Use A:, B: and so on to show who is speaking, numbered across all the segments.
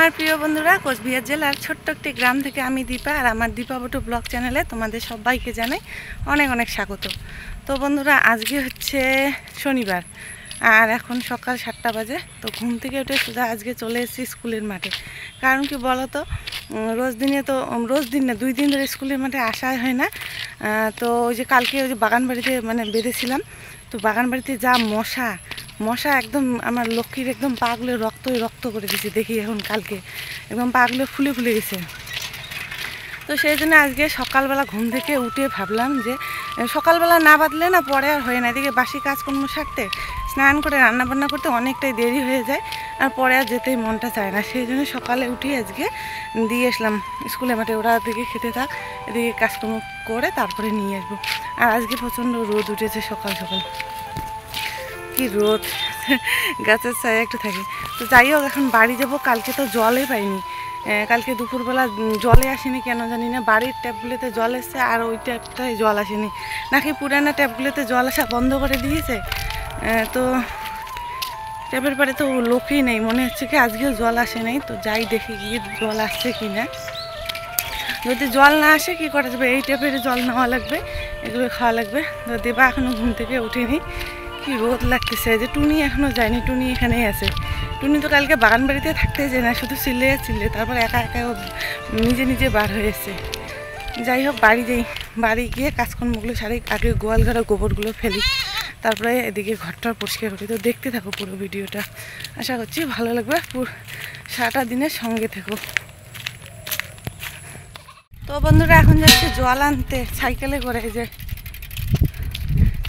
A: আমার প্রিয় বন্ধুরা, কোচবিহার জেলার ছোট্ট একটি গ্রাম থেকে আমি দীপা আর আমার দীপা বটু ব্লগ চ্যানেলে তোমাদের সবাইকে জানাই অনেক অনেক স্বাগত। তো বন্ধুরা, আজকে হচ্ছে শনিবার আর এখন সকাল 7টা বাজে। তো ঘুম থেকে উঠে সোজা আজকে চলে এসেছি স্কুলের মাঠে। কারণ কি বলো তো, রোজ দিন না 2 দিন ধরে স্কুলের মাঠে আসাই হয় না। তো ওই যে কালকে ওই যে বাগান বাড়িতে বেঁধেছিলাম, তো বাগান বাড়িতে যা মশা একদম আমার লক্ষ্মীর একদম পাগুলো রক্ত করে দিয়েছে। দেখি এখন কালকে একদম পাগুলো ফুলে গেছে। তো সেই জন্য আজকে সকালবেলা ঘুম থেকে উঠে ভাবলাম যে সকালবেলা না বাঁধলে না পরে আর হয় না। এদিকে বাসি কাজকর্ম সারতে, স্নান করে রান্নাবান্না করতে অনেকটাই দেরি হয়ে যায়, আর পরে আর যেতেই মনটা চায় না। সেই জন্য সকালে উঠে আজকে দিয়ে আসলাম স্কুলের মাঠে। ওরা দিকে খেতে থাক, এদিকে কাজকর্ম করে তারপরে নিয়ে আসবো। আর আজকে প্রচণ্ড রোদ উঠেছে সকাল কি রোদ, গাছের ছায়া একটু থাকে। তো যাই হোক, এখন বাড়ি যাবো। কালকে তো জলই পাইনি, কালকে দুপুরবেলা জলে আসেনি কেন জানি না। বাড়ির ট্যাপগুলোতে জল এসছে আর ওই ট্যাপটায় জল আসেনি, নাকি পুরানো ট্যাপগুলোতে জল আসা বন্ধ করে দিয়েছে। তো ট্যাপের পাড়ে তো লোকই নেই, মনে হচ্ছে কি আজকেও জল আসে নাই। তো যাই দেখি গিয়ে জল আসছে কি না। যদি জল না আসে কী করা যাবে, এই ট্যাপের জল নেওয়া লাগবে, এগুলো খাওয়া লাগবে। তো দেবা এখনও ঘুম থেকে উঠেনি, কি রোদ লাগতেছে। যে টুনি এখনও যায়নি, টুনি এখানেই আছে। টুনি তো কালকে বাগান বাড়িতে থাকতেই যায় না, শুধু চিল্লে তারপর একা নিজে বার হয়েছে। যাই হোক, বাড়ি যাই, বাড়ি গিয়ে কাজকর্মগুলো সারি, আগে গোয়াল ঘরে গোবরগুলো ফেলি, তারপরে এদিকে ঘরটা পরিষ্কার করি। তো দেখতে থাকো পুরো ভিডিওটা, আশা করছি ভালো লাগবে। সারাটা দিনের সঙ্গে থেকো। তো বন্ধুরা, এখন যাচ্ছে জল আনতে সাইকেলে করে। যে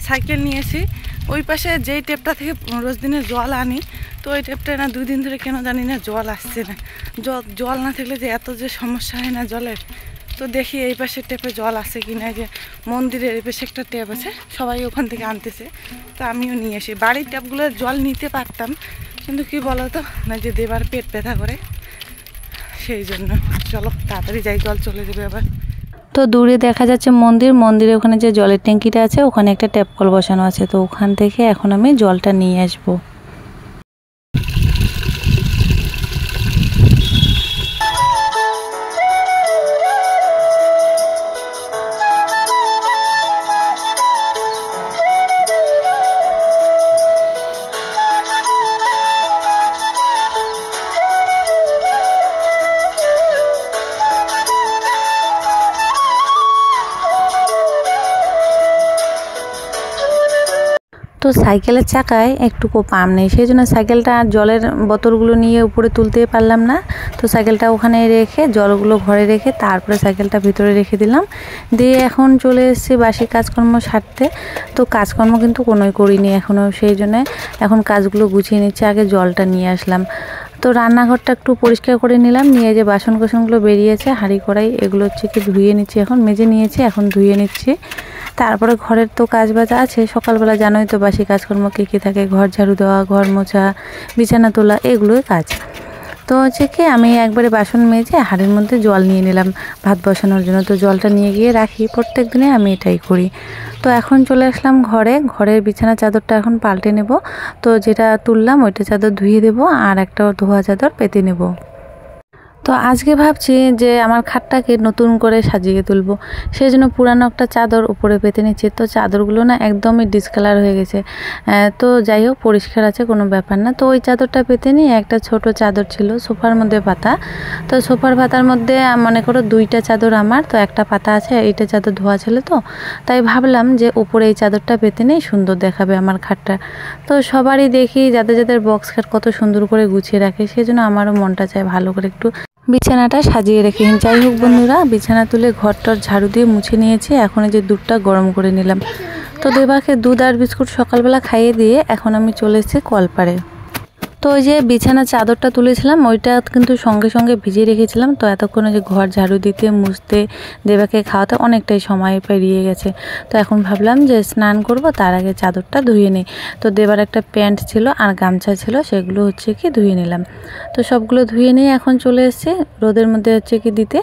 A: সাইকেল নিয়েছি, ওই পাশে যেই ট্যাপটা থেকে রোজ দিনে জল আনি, তো ওই ট্যাপটা না 2 দিন ধরে কেন জানি না জল আসছে না। জল না থাকলে যে এত যে সমস্যা হয় না জলের। তো দেখি এই পাশে ট্যাপে জল আসে কি না। যে মন্দিরের এই পাশে একটা ট্যাপ আছে, সবাই ওখান থেকে আনতেছে, তো আমিও নিয়ে আসি। বাড়ির ট্যাপগুলোর জল নিতে পারতাম, কিন্তু কি বলো তো, না যে দেবার পেট ব্যথা করে, সেই জন্য। চলো তাড়াতাড়ি যাই, জল চলে যাবে আবার।
B: তো দূরে দেখা যাচ্ছে মন্দিরের ওখানে যে জলের ট্যাঙ্কিটা আছে, ওখানে একটা ট্যাপ কল বসানো আছে। তো ওখান থেকে এখন আমি জলটা নিয়ে আসবো। তো সাইকেলের চাকায় একটুকু পাম্প নেই, সেই জন্য সাইকেলটা জলের বোতলগুলো নিয়ে উপরে তুলতেই পারলাম না। তো সাইকেলটা ওখানে রেখে, জলগুলো ঘরে রেখে, তারপরে সাইকেলটা ভিতরে রেখে দিলাম। দিয়ে এখন চলে এসেছি বাসি কাজকর্ম সারতে। তো কাজকর্ম কিন্তু কোনোই করিনি এখনও, সেই জন্য এখন কাজগুলো গুছিয়ে নিচ্ছি। আগে জলটা নিয়ে আসলাম। তো রান্নাঘরটা একটু পরিষ্কার করে নিলাম, নিয়ে যে বাসন কোসনগুলো বেরিয়েছে, হাঁড়ি কড়াই এগুলো হচ্ছে কি ধুয়ে নিচ্ছি। এখন মেজে নিয়েছি, এখন ধুয়ে নিচ্ছি। তারপরে ঘরের তো কাজ বাজ আছে, সকালবেলা জানোই তো বাসি কাজকর্ম কী থাকে, ঘর ঝাড়ু দেওয়া, ঘর মোছা, বিছানা তোলা, এগুলোই কাজ। তো হচ্ছে কি আমি একবারে বাসন মেজে হাঁড়ির মধ্যে জল নিয়ে নিলাম ভাত বসানোর জন্য। তো জলটা নিয়ে গিয়ে রাখি, প্রত্যেক দিনে আমি এটাই করি। তো এখন চলে আসলাম ঘরের বিছানা চাদরটা এখন পাল্টে নেব। তো যেটা তুললাম ওইটা চাদর ধুয়ে দেবো, আর একটা ধোয়া চাদর পেতে নেব। তো আজকে ভাবছি যে আমার খাটটাকে নতুন করে সাজিয়ে তুলবো, সেই জন্য পুরানো একটা চাদর উপরে পেতে নিচ্ছি। তো চাদরগুলো না একদমই ডিসকালার হয়ে গেছে। তো যাই হোক, পরিষ্কার আছে, কোনো ব্যাপার না। তো ওই চাদরটা পেতে নিয়ে একটা ছোট চাদর ছিল সোফার মধ্যে পাতা। তো সোফার পাতার মধ্যে মনে করো 2টা চাদর আমার, তো একটা পাতা আছে, এইটা চাদর ধোয়া ছিল। তো তাই ভাবলাম যে উপরে এই চাদরটা পেতে নেই, সুন্দর দেখাবে আমার খাটটা। তো সবারই দেখি যাদের বক্স খাট কত সুন্দর করে গুছিয়ে রাখে, সেই জন্য আমারও মনটা চায় ভালো করে একটু বিছানাটা সাজিয়ে রেখে। যাই হোক বন্ধুরা, বিছানা তুলে ঘরটার ঝাড়ু দিয়ে মুছে নিয়েছি। এখন এই যে দুধটা গরম করে নিলাম। তো দেবাকে দুধ আর বিস্কুট সকালবেলা খাইয়ে দিয়ে এখন আমি চলে এসেছি কলপাড়ে। তো ওই যে বিছানা চাদরটা তুলেছিলাম, ওইটা কিন্তু সঙ্গে সঙ্গে ভিজিয়ে রেখেছিলাম। তো এতক্ষণে যে ঘর ঝাড়ু দিতে, মুছতে, দেবাকে খাওয়াতে অনেকটাই সময় পেরিয়ে গেছে। তো এখন ভাবলাম যে স্নান করব, তার আগে চাদরটা ধুয়ে নিই। তো দেবার একটা প্যান্ট ছিল আর গামছা ছিল, সেগুলো হচ্ছে কি ধুয়ে নিলাম। তো সবগুলো ধুয়ে নিয়ে এখন চলে এসেছি রোদের মধ্যে হচ্ছে কি দিতে।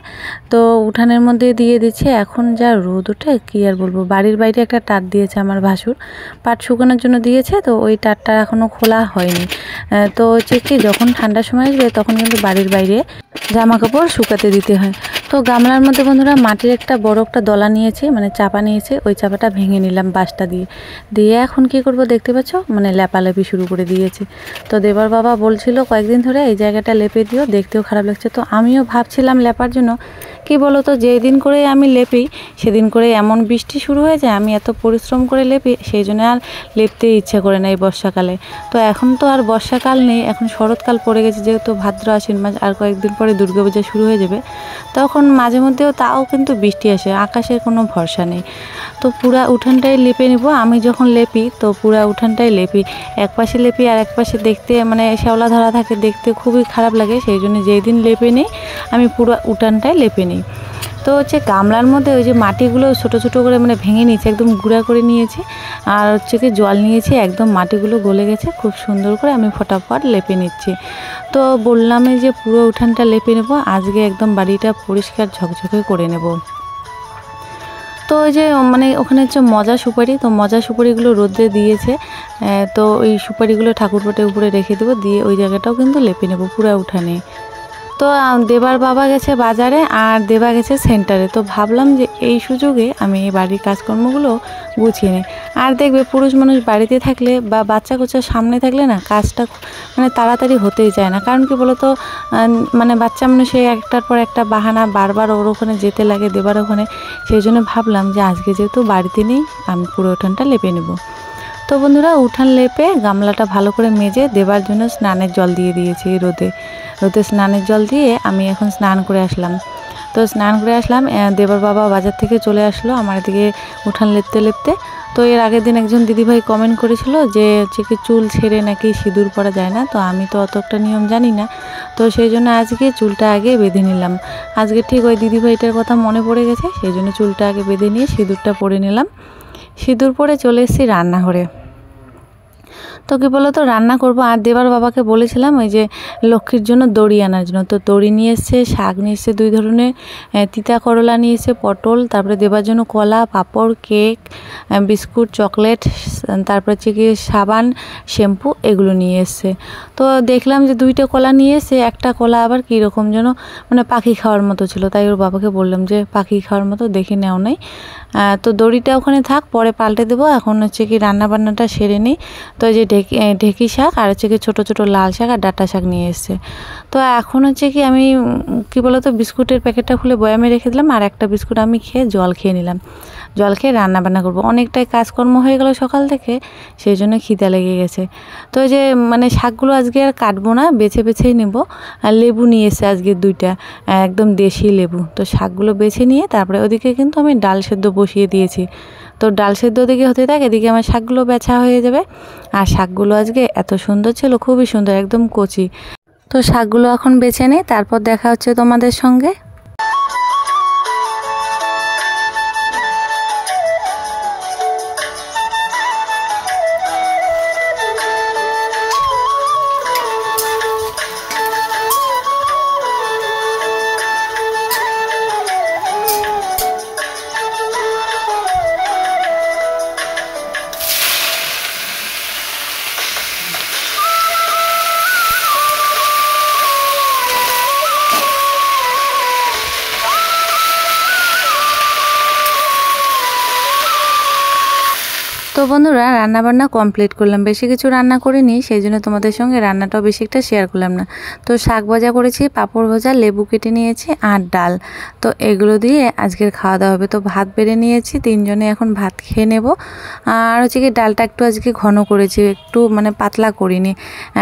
B: তো উঠানের মধ্যে দিয়ে দিচ্ছে। এখন যা রোদ ওঠে কি আর বলবো। বাড়ির বাইরে একটা টাট দিয়েছে আমার ভাসুর, পাট শুকানোর জন্য দিয়েছে। তো ওই টাটটা এখনও খোলা হয়নি। তো হচ্ছে কি যখন ঠান্ডার সময় আসবে তখন কিন্তু বাড়ির বাইরে জামা কাপড় শুকাতে দিতে হয়। তো গামলার মধ্যে বন্ধুরা মাটির একটা বড় একটা দলা নিয়েছি, মানে চাপা নিয়েছে, ওই চাপাটা ভেঙে নিলাম বাঁশটা দিয়ে এখন কি করব দেখতে পাচ্ছ, মানে লেপালেপি শুরু করে দিয়েছি। তো দেবার বাবা বলছিল কয়েকদিন ধরে এই জায়গাটা লেপে দিও, দেখতেও খারাপ লাগছে। তো আমিও ভাবছিলাম লেপার জন্য, কি বলো তো, যেদিন করে আমি লেপি সেদিন করে এমন বৃষ্টি শুরু হয়ে যায়, আমি এত পরিশ্রম করে লেপি সেই জন্য আর লেপতে ইচ্ছে করে না এই বর্ষাকালে। তো এখন তো আর বর্ষাকাল নেই, এখন শরৎকাল পড়ে গেছে, যেহেতু ভাদ্র আশ্বিন মাস, আর কয়েকদিন পরে দুর্গাপূজা শুরু হয়ে যাবে, তখন মাঝে মধ্যেও তাও কিন্তু বৃষ্টি আসে, আকাশের কোনো ভরসা নেই। তো পুরা উঠানটাই লেপে নিব। আমি যখন লেপি তো পুরা উঠানটাই লেপি, এক পাশে লেপি আর এক পাশে দেখতে মানে শ্যাওলা ধরা থাকে, দেখতে খুবই খারাপ লাগে, সেই জন্য যেই দিন লেপে নিই আমি পুরো উঠানটাই লেপে নিই। তো হচ্ছে গামলার মধ্যে ওই যে মাটিগুলো ছোটো ছোটো করে মানে ভেঙে নিয়েছি, একদম গুঁড়া করে নিয়েছি, আর হচ্ছে কি জল নিয়েছি, একদম মাটিগুলো গলে গেছে, খুব সুন্দর করে আমি ফটাফট লেপে নিচ্ছি। তো বললাম যে পুরো উঠানটা লেপে নেব আজকে, একদম বাড়িটা পরিষ্কার ঝকঝকে করে নেব। তো ওই যে মানে ওখানে হচ্ছে মজা সুপারি, তো মজা সুপারিগুলো রোদে দিয়েছে, তো ওই সুপারিগুলো ঠাকুরপাটের উপরে রেখে দেবো, দিয়ে ওই জায়গাটাও কিন্তু লেপে নেব পুরো উঠানে। তো দেবার বাবা গেছে বাজারে আর দেবা গেছে সেন্টারে, তো ভাবলাম যে এই সুযোগে আমি এই বাড়ির কাজকর্মগুলো গুছিয়ে নিই। আর দেখবে পুরুষ মানুষ বাড়িতে থাকলে বা বাচ্চা কোচ্চার সামনে থাকলে না কাজটা মানে তাড়াতাড়ি হতেই চায় না, কারণ কি বলতো, মানে বাচ্চা মানুষে একটার পর একটা বাহানা, বারবার ওর ওখানে যেতে লাগে দেবার ওখানে, সেই জন্য ভাবলাম যে আজকে যেহেতু বাড়িতে নেই আমি পুরো উঠানটা লেপে নেব। তো বন্ধুরা উঠান লেপে গামলাটা ভালো করে মেজে দেবার জন্য স্নানের জল দিয়ে দিয়েছি, রোদে স্নানের জল দিয়ে আমি এখন স্নান করে আসলাম। তো স্নান করে আসলাম, দেবার বাবা বাজার থেকে চলে আসলো আমার দিকে উঠান লেপতে লেপতে। তো এর আগের দিন একজন দিদিভাই কমেন্ট করেছিল যে হচ্ছে কি চুল ছেড়ে নাকি সিঁদুর পরা যায় না, তো আমি তো অত একটা নিয়ম জানি না, তো সেই জন্য আজকে চুলটা আগে বেঁধে নিলাম। আজকে ঠিক ওই দিদিভাইটার কথা মনে পড়ে গেছে, সেই জন্য চুলটা আগে বেঁধে নিয়ে সিঁদুরটা পরে নিলাম। সিঁদুর পরে চলে এসেছি রান্নাঘরে। তো কী বলো তো, রান্না করব, আর দেবার বাবাকে বলেছিলাম ওই যে লক্ষ্মীর জন্য দড়ি আনার জন্য, তো দড়ি নিয়ে এসছে, শাক নিয়ে এসছে 2 ধরনের, তিতা করলা নিয়ে এসছে, পটল, তারপরে দেবার জন্য কলা, পাঁপড়, কেক, বিস্কুট, চকলেট, তারপরে হচ্ছে কি সাবান, শ্যাম্পু, এগুলো নিয়ে এসছে। তো দেখলাম যে 2টা কলা নিয়ে এসে, একটা কলা আবার কীরকম যেন মানে পাখি খাওয়ার মতো ছিল, তাই ওর বাবাকে বললাম যে পাখি খাওয়ার মতো দেখে নেও নাই। তো দড়িটা ওখানে থাক, পরে পাল্টে দেবো, এখন হচ্ছে কি রান্না বান্নাটা সেরে নিই। তো যে ঢেকি শাক আর হচ্ছে কি ছোটো ছোটো লাল শাক আর ডাঁটা শাক নিয়ে এসছে। তো এখন হচ্ছে কি আমি কি বলতো বিস্কুটের প্যাকেটটা খুলে বয়ামে রেখে দিলাম, আর একটা বিস্কুট আমি খেয়ে জল খেয়ে নিলাম। জল খেয়ে রান্না বান্না করবো, অনেকটাই কাজকর্ম হয়ে গেল সকাল থেকে, সেই জন্য খিদে লেগে গেছে। তো যে মানে শাকগুলো আজকে আর কাটবো না, বেছে বেছেই নেব। আর লেবু নিয়ে এসছে আজকে 2টা, একদম দেশি লেবু। তো শাকগুলো বেছে নিয়ে তারপরে ওদিকে কিন্তু আমি ডাল সেদ্ধ বসিয়ে দিয়েছি। তো ডাল সেদ্ধ দিকে হতে থাকে, এদিকে আমার শাকগুলো বেছা হয়ে যাবে। আর শাকগুলো আজকে এত সুন্দর ছিল, খুবই সুন্দর, একদম কচি। তো শাকগুলো এখন বেছে নিই, তারপর দেখা হচ্ছে তোমাদের সঙ্গে। তো বন্ধুরা রান্নাবান্না কমপ্লিট করলাম, বেশি কিছু রান্না করিনি, সেই জন্য তোমাদের সঙ্গে রান্নাটাও বেশি একটা শেয়ার করলাম না। তো শাক ভাজা করেছি, পাঁপড় ভাজা, লেবু কেটে নিয়েছি আর ডাল, তো এগুলো দিয়ে আজকের খাওয়া দাওয়া হবে। তো ভাত বেড়ে নিয়েছি, 3 জনে এখন ভাত খেয়ে নেব। আর হচ্ছে কি ডালটা একটু আজকে ঘন করেছি, একটু মানে পাতলা করিনি,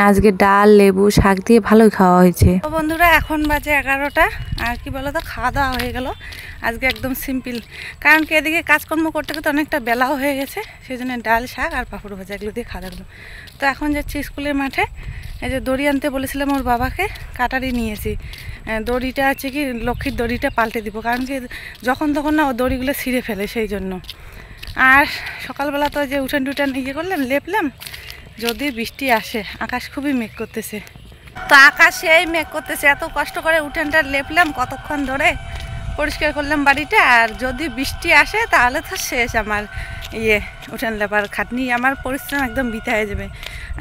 B: আজকে ডাল লেবু শাক দিয়ে ভালোই খাওয়া হয়েছে।
A: তো বন্ধুরা এখন বাজে 11টা, আর কি বলো তো খাওয়া দাওয়া হয়ে গেল আজকে একদম সিম্পল, কারণ কি এদিকে কাজকর্ম করতে করতে অনেকটা বেলাও হয়ে গেছে, সেই জন্য ডাল শাক আর পাঁপড় ভাজা এগুলো দিয়ে খাওয়া দাওয়া। তো এখন যাচ্ছি স্কুলের মাঠে, এই যে দড়ি আনতে বলেছিলাম ওর বাবাকে, কাটারি নিয়েছি। দড়িটা আছে কি লক্ষ্মীর দড়িটা পাল্টে দিব, কারণ কি যখন তখন না ও দড়িগুলো ছিঁড়ে ফেলে, সেই জন্য। আর সকালবেলা তো যে উঠান টুটান ইয়ে করলাম, লেপলাম, যদি বৃষ্টি আসে, আকাশ খুবই মেঘ করতেছে। তো আকাশে এই মেঘ করতেছে, এত কষ্ট করে উঠানটা লেপলাম কতক্ষণ ধরে, পরিষ্কার করলাম বাড়িটা, আর যদি বৃষ্টি আসে তাহলে তো শেষ আমার উঠান লেপার খাটনি, আমার পরিশ্রম একদম বৃথা হয়ে যাবে।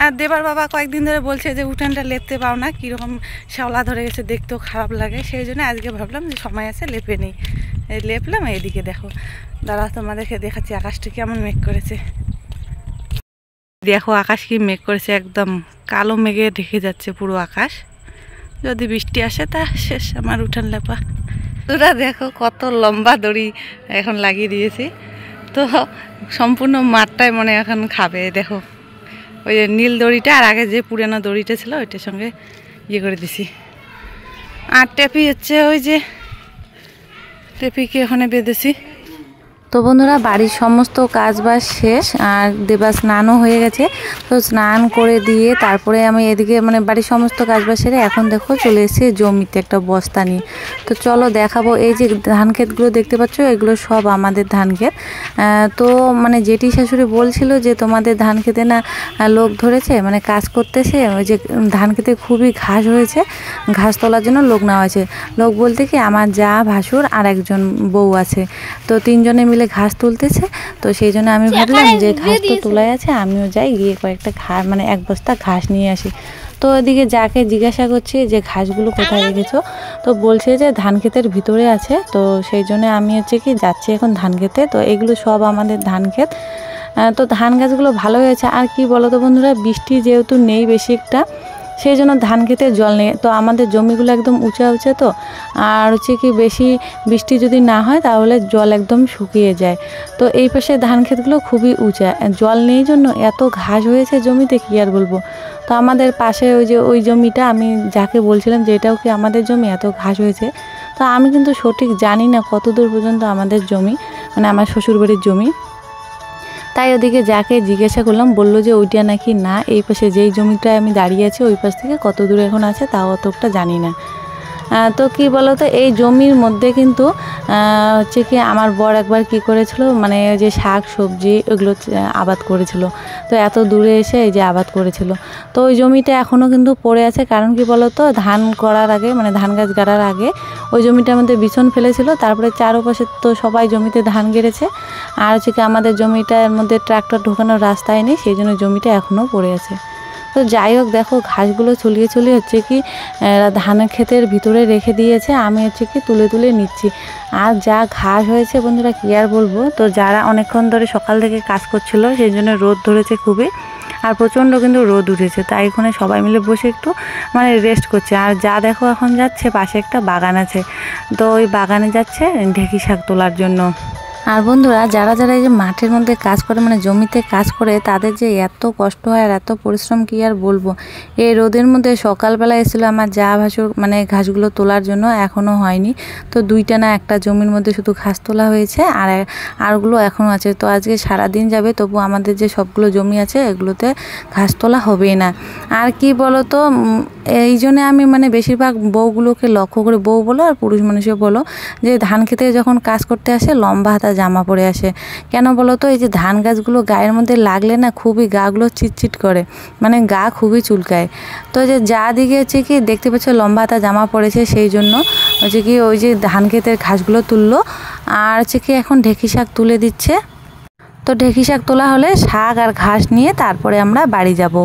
A: আর দেবার বাবা কয়েকদিন ধরে বলছে যে উঠানটা লেপতে পাও না, কীরকম শ্যাওলা ধরে গেছে, দেখতেও খারাপ লাগে। সেই জন্য আজকে ভাবলাম যে সময় আছে লেপে নিই, এই লেপলাম। এইদিকে দেখো, দাঁড়া তোমাদেরকে দেখাচ্ছি আকাশটা কেমন মেঘ করেছে। দেখো আকাশ কি মেঘ করেছে, একদম কালো মেঘে ঢেকে যাচ্ছে পুরো আকাশ। যদি বৃষ্টি আসে তা শেষ আমার উঠান লেপা। তোরা দেখো কত লম্বা দড়ি এখন লাগিয়ে দিয়েছি, তো সম্পূর্ণ মাঠটাই মনে এখন খাবে। দেখো ওই যে নীল দড়িটা আর আগে যে পুরানো দড়িটা ছিল ওইটার সঙ্গে ইয়ে করে দিছি। আর টেপি হচ্ছে ওই যে টেপিকে ওখানে বেঁধেছি।
B: তো বন্ধুরা বাড়ির সমস্ত কাজবাজ শেষ আর দেবা স্নানও হয়ে গেছে। তো স্নান করে দিয়ে তারপরে আমি এদিকে মানে বাড়ির সমস্ত কাজবাজ সেরে এখন দেখো চলে এসেছি জমিতে একটা বস্তা নিয়ে। তো চলো দেখাবো, এই যে ধান ক্ষেতগুলো দেখতে পাচ্ছ এগুলো সব আমাদের ধান ক্ষেত। তো মানে জেঠি শাশুড়ি বলছিল যে তোমাদের ধান খেতে না লোক ধরেছে, মানে কাজ করতেছে, ওই যে ধান খেতে খুবই ঘাস হয়েছে, ঘাস তোলার জন্য লোক নেওয়া হয়েছে। লোক বলতে কি আমার যা ভাসুর আর একজন বউ আছে, তো তিনজনে মিলে ঘাস তুলতেছে। তো সেই জন্য আমি ভাবলাম যে ঘাস তো তোলাই আছে, আমিও যাই গিয়ে কয়েকটা ঘাস মানে এক বস্তা ঘাস নিয়ে আসি। তো এদিকে যাকে জিজ্ঞাসা করছি যে ঘাসগুলো কোথায় রেখেছো, তো বলছে যে ধান ক্ষেতের ভিতরে আছে। তো সেই জন্য আমি হচ্ছে কি যাচ্ছি এখন ধান ক্ষেতে। তো এগুলো সব আমাদের ধান ক্ষেত। তো ধান গাছগুলো ভালো হয়েছে। আর কি বলো তো বন্ধুরা, বৃষ্টি যেহেতু নেই বেশি একটা, সেই জন্য ধান খেতে জল নেই। তো আমাদের জমিগুলো একদম উঁচা উঁচা, তো আর হচ্ছে কি বেশি বৃষ্টি যদি না হয় তাহলে জল একদম শুকিয়ে যায়। তো এই পাশে ধান ক্ষেতগুলো খুবই উঁচা, জল নেই জন্য এত ঘাস হয়েছে জমিতে কি আর বলবো। তো আমাদের পাশে ওই যে ওই জমিটা আমি যাকে বলছিলাম যে এটাও কি আমাদের জমি, এত ঘাস হয়েছে। তো আমি কিন্তু সঠিক জানি না কত দূর পর্যন্ত আমাদের জমি, মানে আমার শ্বশুরবাড়ির জমি। তাই ওদিকে যাকে জিজ্ঞাসা করলাম, বললো যে ওইটা নাকি না, এই পাশে যেই জমিটায় আমি দাঁড়িয়ে আছি ওই পাশ থেকে কত দূরে এখন আছে তাও অতটা জানি না। তো কি বলো তো, এই জমির মধ্যে কিন্তু হচ্ছে কি আমার বর একবার কি করেছিল, মানে যে শাক সবজি ওগুলো আবাদ করেছিল। তো এত দূরে এসে এই যে আবাদ করেছিল। তো ওই জমিটা এখনও কিন্তু পড়ে আছে। কারণ কি বলো তো, ধান করার আগে মানে ধান গাছ গাড়ার আগে ওই জমিটার মধ্যে বিছন ফেলেছিল, তারপরে চারপাশে তো সবাই জমিতে ধান গেড়েছে। আর হচ্ছে কি আমাদের জমিটার মধ্যে ট্রাক্টর ঢোকানোর রাস্তায় নেই, সেই জন্য জমিটা এখনও পড়ে আছে। তো যাই হোক দেখো ঘাসগুলো ছড়িয়ে ছড়িয়ে হচ্ছে কি ধান ক্ষেতের ভিতরে রেখে দিয়েছে, আমি হচ্ছে কি তুলে তুলে নিচ্ছি। আর যা ঘাস হয়েছে বন্ধুরা কি আর বলবো। তো যারা অনেকক্ষণ ধরে সকাল থেকে কাজ করছিল সেই জন্য রোদ ধরেছে খুবই, আর প্রচণ্ড কিন্তু রোদ উঠেছে। তাই এখানে সবাই মিলে বসে একটু মানে রেস্ট করছে। আর যা দেখো এখন যাচ্ছে পাশে একটা বাগান আছে, তো ওই বাগানে যাচ্ছে ঢেঁকি শাক তোলার জন্য। আর বন্ধুরা যারা যারা এই যে মাঠের মধ্যে কাজ করে মানে জমিতে কাজ করে, তাদের যে এত কষ্ট হয় আর এত পরিশ্রম কি আর বলবো। এই রোদের মধ্যে সকালবেলা এসেছিলো আমার যা ভাসুর মানে ঘাসগুলো তোলার জন্য, এখনও হয়নি। তো দুইটা না একটা জমির মধ্যে শুধু ঘাস তোলা হয়েছে, আরগুলো এখনও আছে। তো আজকে সারাদিন যাবে, তবু আমাদের যে সবগুলো জমি আছে এগুলোতে ঘাস তোলা হবেই না। আর কি বলো তো, এই জন্যে আমি মানে বেশিরভাগ বউগুলোকে লক্ষ্য করে, বউ বলো আর পুরুষ মানুষও বলো, যে ধান খেতে যখন কাজ করতে আসে লম্বা হাতা জামা পরে আসে। কেন বলো তো, এই যে ধান গাছগুলো গায়ের মধ্যে লাগলে না খুবই গাগুলো চিটচিট করে, মানে গা খুবই চুলকায়। তো যে যা দিকে হচ্ছে কি দেখতে পাচ্ছ লম্বা হাতা জামা পড়েছে, সেই জন্য হচ্ছে কি ওই যে ধান ক্ষেতের ঘাসগুলো তুললো। আর হচ্ছে কি এখন ঢেঁকি শাক তুলে দিচ্ছে। তো ঢেঁকি শাক তোলা হলে শাক আর ঘাস নিয়ে তারপরে আমরা বাড়ি যাব।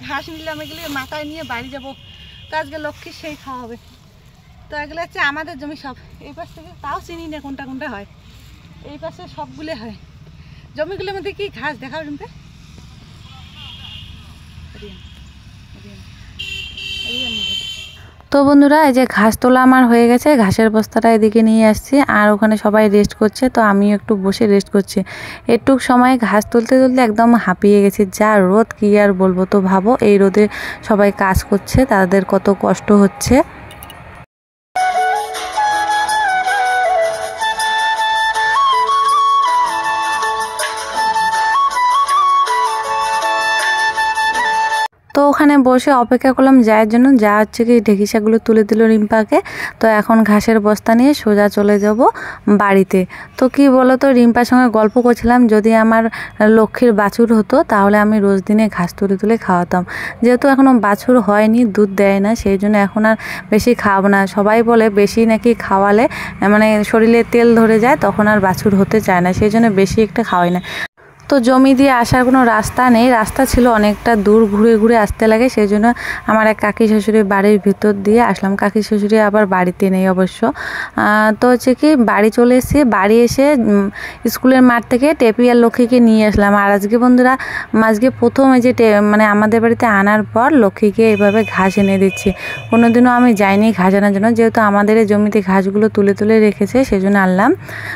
A: ঘাস নিলাম, এগুলো মাথায় নিয়ে বাড়ি যাবো, তো আজকে লক্ষ্মী সেই খাওয়া হবে। তো এগুলো হচ্ছে আমাদের জমি সব, এই পাশ থেকে তাও চিনি না কোনটা কোনটা হয়, এই পাশে সবগুলো হয়। জমিগুলোর মধ্যে কি ঘাস দেখাও রিম্পে?
B: তো বন্ধুরা এই যে ঘাস তোলা আমার হয়ে গেছে, ঘাসের বস্তাটা এদিকে নিয়ে আসছি আর ওখানে সবাই রেস্ট করছে, তো আমিও একটু বসে রেস্ট করছি। একটুক সময় ঘাস তুলতে তুলতে একদম হাঁপিয়ে গেছি, যা রোদ কি আর বলবো। তো ভাবো এই রোদে সবাই কাজ করছে, তাদের কত কষ্ট হচ্ছে। তো ওখানে বসে অপেক্ষা করলাম যাওয়ার জন্য, যা হচ্ছে কি ঢেঁকিশাগুলো তুলে দিল রিম্পাকে। তো এখন ঘাসের বস্তা নিয়ে সোজা চলে যাব বাড়িতে। তো কি বলো তো, রিম্পার সঙ্গে গল্প করছিলাম, যদি আমার লক্ষ্মীর বাছুর হতো তাহলে আমি রোজ দিনে ঘাস তুলে তুলে খাওয়াতাম। যেহেতু এখনও বাছুর হয়নি, দুধ দেয় না, সেই জন্য এখন আর বেশি খাওয়াবো না। সবাই বলে বেশি নাকি খাওয়ালে মানে শরীরে তেল ধরে যায়, তখন আর বাছুর হতে চায় না, সেই জন্য বেশি একটা খাওয়াই না। তো জমি দিয়ে আসার কোনো রাস্তা নেই, রাস্তা ছিল অনেকটা দূর, ঘুরে ঘুরে আসতে লাগে, সেই জন্য আমার এক কাকি শ্বশুরের বাড়ির ভিতর দিয়ে আসলাম। কাকি শ্বশুরে আবার বাড়িতে নেই অবশ্য। তো হচ্ছে কি বাড়ি চলে এসেছি, বাড়ি এসে স্কুলের মাঠ থেকে টেপি আর লক্ষ্মীকে নিয়ে আসলাম। আর আজকে বন্ধুরা আজকে প্রথম এই যে মানে আমাদের বাড়িতে আনার পর লক্ষ্মীকে এভাবে ঘাস এনে দিচ্ছি। কোনোদিনও আমি যাইনি ঘাস আনার জন্য, যেহেতু আমাদের এই জমিতে ঘাসগুলো তুলে তুলে রেখেছে সেই জন্য আনলাম।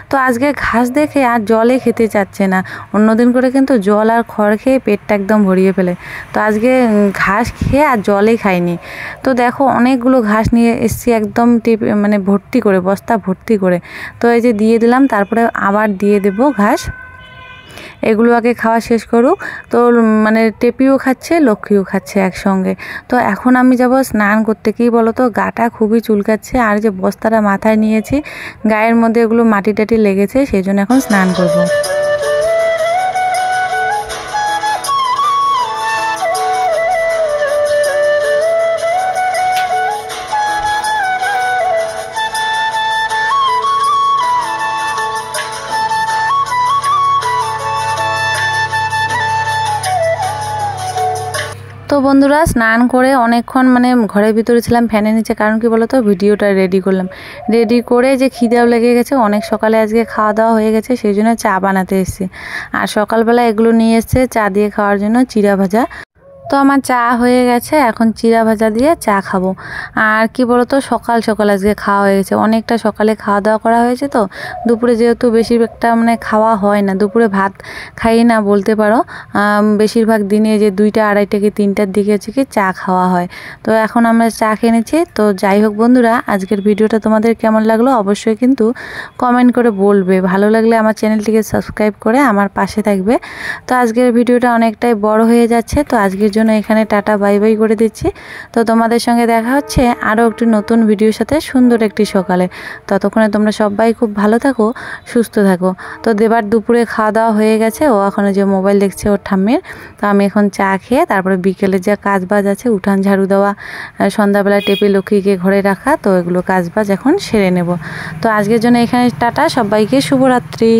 B: তো আজকে ঘাস দেখে আর জলে খেতে চাচ্ছে না, অন্যদিন করে কিন্তু জল আর খড় খেয়ে পেটটা একদম ভরিয়ে ফেলে। তো আজকে ঘাস খেয়ে আর জলে খাইনি। তো দেখো অনেকগুলো ঘাস নিয়ে এসেছি, একদম মানে ভর্তি করে, বস্তা ভর্তি করে। তো এই যে দিয়ে দিলাম, তারপরে আবার দিয়ে দেব ঘাস। এগুলো আগে খাওয়া শেষ করুক। তো মানে টেপিও খাচ্ছে, লক্ষ্মীও খাচ্ছে একসঙ্গে। তো এখন আমি যাব স্নান করতে। কী বলো তো, গাটা খুবই চুলকাচ্ছে, আর যে বস্তাটা মাথায় নিয়েছি গায়ের মধ্যে এগুলো মাটি টাটি লেগেছে, সেই জন্য এখন স্নান করব। তো বন্ধুরা স্নান করে অনেকক্ষণ মানে ঘরের ভিতরে ছিলাম ফ্যানের নিচে, কারণ কি বলো তো ভিডিওটা রেডি করলাম। রেডি করে যে খিদেও লেগে গেছে, অনেক সকালে আজকে খাওয়া দাওয়া হয়ে গেছে, সেই জন্য চা বানাতে এসেছি। আর সকালবেলা এগুলো নিয়ে এসছে চা দিয়ে খাওয়ার জন্য, চিড়া ভাজা। তো আমার চা হয়ে গেছে, এখন চিড়া ভাজা দিয়ে চা খাবো। আর কি বলো তো, সকাল সকাল আজকে খাওয়া হয়ে গেছে, অনেকটা সকালে খাওয়া দাওয়া করা হয়েছে। তো দুপুরে যেহেতু বেশিরভাগটা মানে খাওয়া হয় না, দুপুরে ভাত খাই না বলতে পারো, বেশিরভাগ দিনে যে 2টা, 2:30 কি 3টার দিকে হচ্ছে কি চা খাওয়া হয়। তো এখন আমরা চা খেয়ে নিচ্ছি। তো যাই হোক বন্ধুরা, আজকের ভিডিওটা তোমাদের কেমন লাগলো অবশ্যই কিন্তু কমেন্ট করে বলবে। ভালো লাগলে আমার চ্যানেলটিকে সাবস্ক্রাইব করে আমার পাশে থাকবে। তো আজকের ভিডিওটা অনেকটাই বড় হয়ে যাচ্ছে, তো আজকের জন্য এখানে টাটা বাই বাই করে দিচ্ছি। তো তোমাদের সঙ্গে দেখা হচ্ছে আরও একটি নতুন ভিডিওর সাথে সুন্দর একটি সকালে। ততক্ষণে তোমরা সবাই খুব ভালো থাকো, সুস্থ থাকো। তো দেবার দুপুরে খাওয়া দাওয়া হয়ে গেছে, ও এখন যে মোবাইল দেখছে ওর ঠাম্মির। তো আমি এখন চা খেয়ে তারপরে বিকেলে যা কাজ বাজ আছে, উঠান ঝাড়ু দেওয়া, সন্ধ্যাবেলা টেপে লক্ষ্মীকে ঘরে রাখা, তো এগুলো কাজ বাজ এখন সেরে নেব। তো আজকের জন্য এখানে টাটা, সবাইকে শুভরাত্রি।